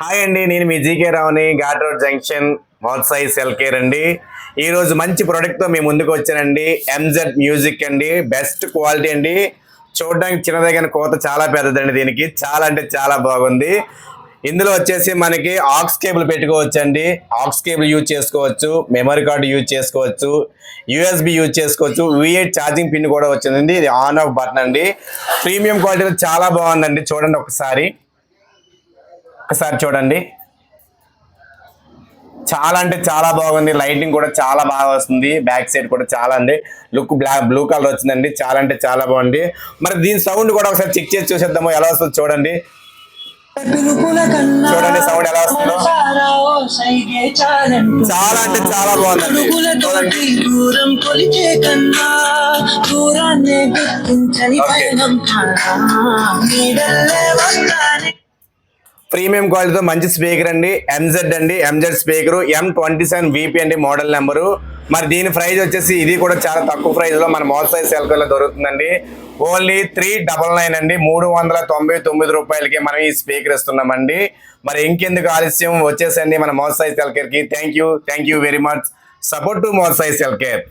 Hi అండి, నేను మీ జీకే రావుని, Ghat road junction mouth size cell care అండి. ఈరోజు మంచి ప్రోడక్ట్తో మీ ముందుకు వచ్చానండి. ఎంజెడ్ మ్యూజిక్ అండి, బెస్ట్ క్వాలిటీ అండి. చూడడానికి చిన్నదే కానీ కోత చాలా పెద్దదండి. దీనికి చాలా అంటే చాలా బాగుంది. ఇందులో వచ్చేసి మనకి ఆక్స్ కేబుల్ పెట్టుకోవచ్చు అండి. ఆక్స్ కేబుల్ యూజ్ చేసుకోవచ్చు, మెమరీ కార్డు యూజ్ చేసుకోవచ్చు, యూఎస్బి యూజ్ చేసుకోవచ్చు, V8 ఛార్జింగ్ పిన్ కూడా వచ్చిందండి. ఇది ఆన్ ఆఫ్ బటన్ అండి. ప్రీమియం క్వాలిటీలో చాలా బాగుందండి. చూడండి ఒకసారి చూడండి, చాలా అంటే చాలా బాగుంది. లైటింగ్ కూడా చాలా బాగా వస్తుంది. బ్యాక్ సైడ్ కూడా చాలా అండి లుక్ బ్లూ కలర్ వచ్చిందండి. చాలా అంటే చాలా బాగుంది. మరి దీని సౌండ్ కూడా ఒకసారి చెక్ చేసి చూసేద్దాము ఎలా వస్తుందో. చూడండి సౌండ్ ఎలా వస్తుందో. చాలా అంటే చాలా బాగుందండి. ప్రీమియం క్వాలిటీతో మంచి స్పీకర్ అండి. ఎంజెడ్ అండి, ఎంజెడ్ స్పీకర్ M27 VP అండి మోడల్ నెంబరు. మరి దీని ప్రైస్ వచ్చేసి ఇది కూడా చాలా తక్కువ ప్రైస్ లో మన మౌత్ సైజ్ సెల్ కేర్ దొరుకుతుందండి. ఓన్లీ 399 అండి, 399 రూపాయలకి మనం ఈ స్పీకర్ ఇస్తున్నామండి. మరి ఇంకెందుకు ఆలస్యం, వచ్చేసండి మన మౌత్ సైజ్ సెల్ కేర్ కి. Thank you very much. Support to mouth size cell care.